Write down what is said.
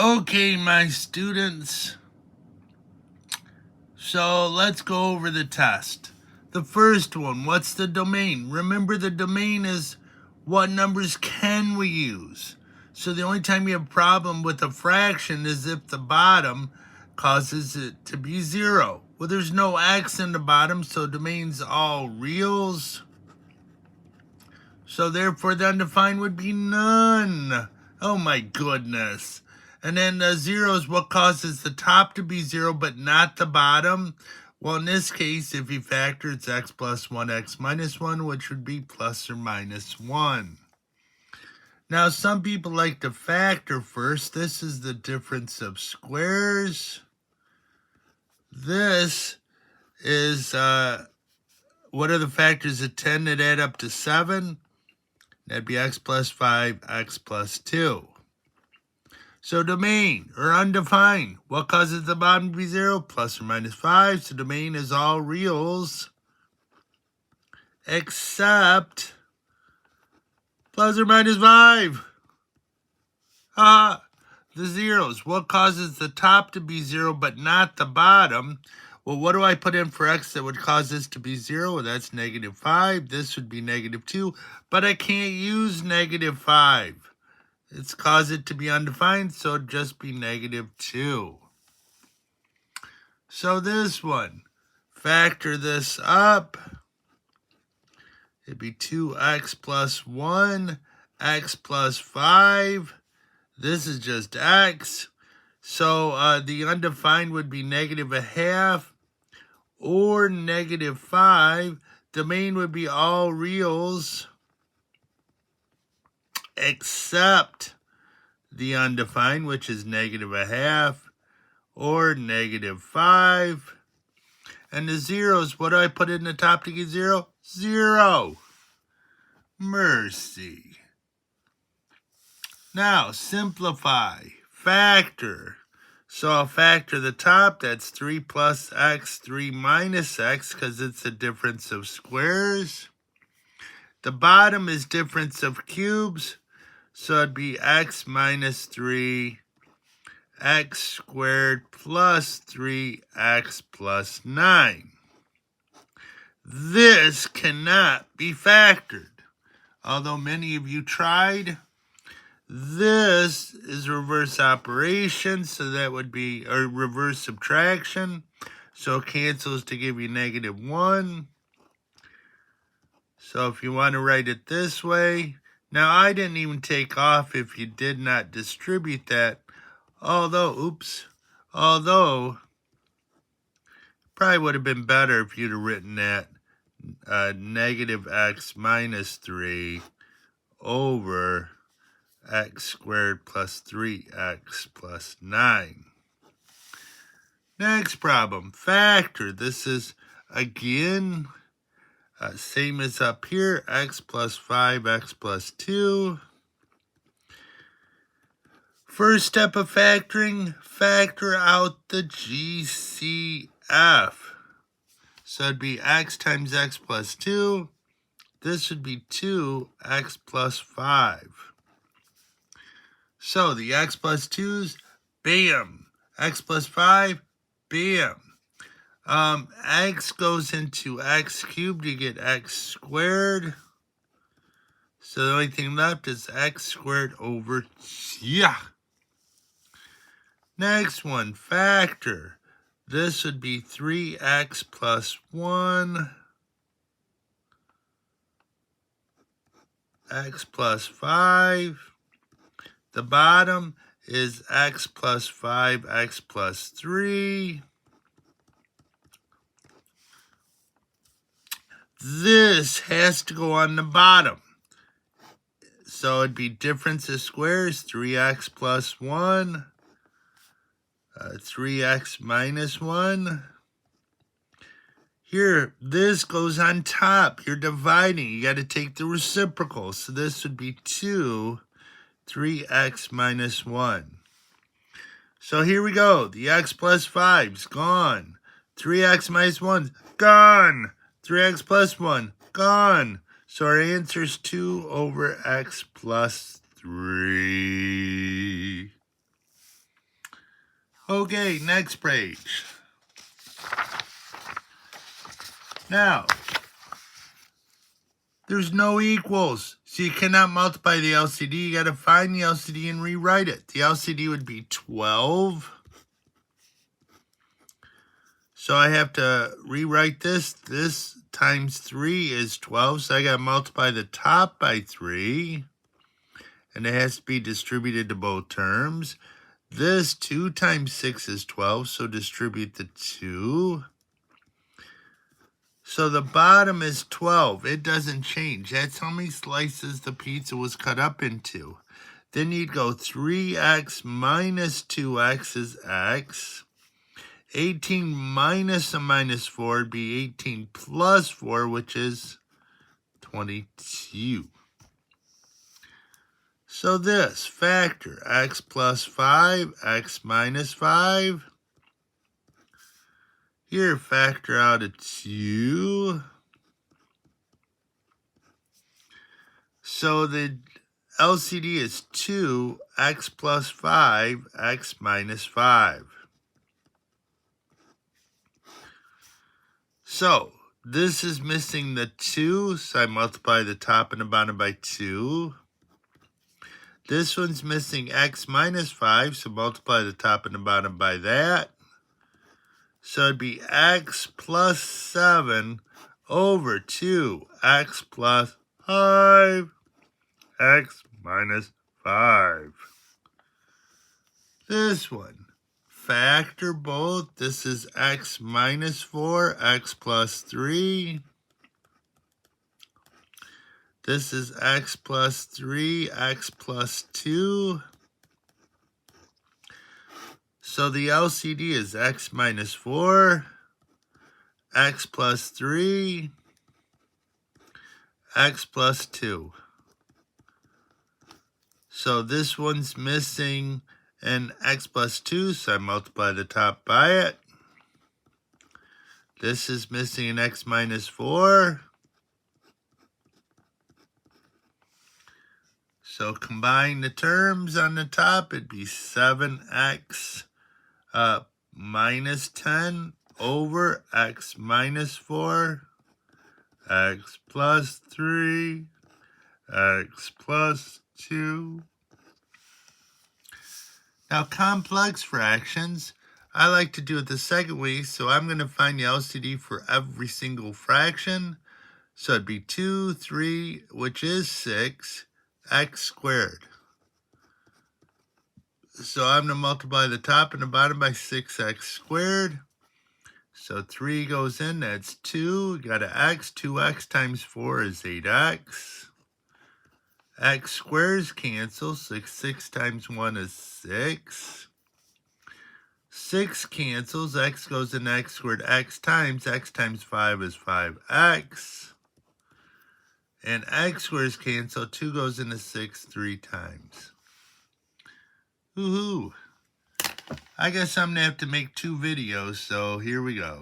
Okay, my students. So let's go over the test. The first one, what's the domain? Remember, the domain is what numbers can we use? So the only time you have a problem with a fraction is if the bottom causes it to be 0. Well, there's no x in the bottom, so domain's all reals. So therefore the undefined would be none. Oh my goodness. And then the 0 is what causes the top to be 0 but not the bottom. Well, in this case, if you factor, it's x plus 1, x minus 1, which would be plus or minus 1. Now, some people like to factor first. This is the difference of squares. This is, what are the factors of 10 that add up to 7? That'd be x plus 5, x plus 2. So domain, or undefined, what causes the bottom to be 0? Plus or minus 5. So domain is all reals, except plus or minus 5. The zeros. What causes the top to be 0 but not the bottom? Well, what do I put in for x that would cause this to be 0? Well, that's negative 5. This would be negative 2. But I can't use negative 5. It's caused it to be undefined, so it'd just be negative 2. So this one, factor this up. It'd be 2x plus 1, x plus 5. This is just x. So the undefined would be negative a half or negative 5. Domain would be all reals except the undefined, which is negative a half or negative 5. And the zeros, what do I put in the top to get 0? 0. Mercy. Now, simplify. Factor. So I'll factor the top. That's 3 plus x, 3 minus x, because it's a difference of squares. The bottom is difference of cubes. So it'd be x minus 3, x squared plus 3x plus 9. This cannot be factored. Although many of you tried, this is reverse operation, so that would be a reverse subtraction. So it cancels to give you negative 1. So if you want to write it this way, now I didn't even take off if you did not distribute that, although probably would have been better if you'd have written that negative x minus 3 over x squared plus 3x plus 9. Next problem, factor. This is, again, same as up here, x plus 5, x plus 2. First step of factoring, factor out the GCF. So it'd be x times x plus 2. This would be 2x plus 5. So the x plus 2's, bam. X plus 5, bam. X goes into x cubed, you get x squared. So the only thing left is x squared over, Next one, factor. This would be 3x plus 1, x plus 5. The bottom is x plus 5, x plus 3. This has to go on the bottom. So it'd be difference of squares, 3x plus 1, 3x minus 1. Here, this goes on top. You're dividing. You got to take the reciprocal. So this would be 2, 3x minus 1. So here we go. The x plus 5's gone. 3x minus 1's gone. 3x plus 1, gone. So our answer is 2 over x plus 3. Okay, next page. Now, there's no equals, so you cannot multiply the LCD. You got to find the LCD and rewrite it. The LCD would be 12. So I have to rewrite this. This times 3 is 12, so I got to multiply the top by 3. And it has to be distributed to both terms. This 2 times 6 is 12, so distribute the 2. So the bottom is 12. It doesn't change. That's how many slices the pizza was cut up into. Then you'd go 3x minus 2x is x. 18 minus a minus 4 would be 18 plus 4, which is 22. So this, factor x plus 5, x minus 5. Here, factor out a 2. So the LCD is 2, x plus 5, x minus 5. So this is missing the 2, so I multiply the top and the bottom by 2. This one's missing x minus 5, so multiply the top and the bottom by that. So it'd be x plus 7 over 2x plus 5, x minus 5. This one, factor both. This is x minus 4, x plus 3. This is x plus 3, x plus 2. So the LCD is x minus 4, x plus 3, x plus 2. So this one's missing an x plus 2, so I multiply the top by it. This is missing an x minus 4. So combine the terms on the top, it'd be 7x minus 10 over x minus 4, x plus 3, x plus 2. Now complex fractions, I like to do it the second way, so I'm going to find the LCD for every single fraction. So it'd be 2, 3, which is 6, x squared. So I'm going to multiply the top and the bottom by 6x squared. So 3 goes in, that's 2. Got an x. 2x times 4 is 8x. X squares cancel. 6 times 1 is 6. 6 cancels. X goes in x squared. X times 5 is 5x. And x squares cancel. 2 goes into 6 3 times. Woohoo! I guess I'm going to have to make 2 videos, so here we go.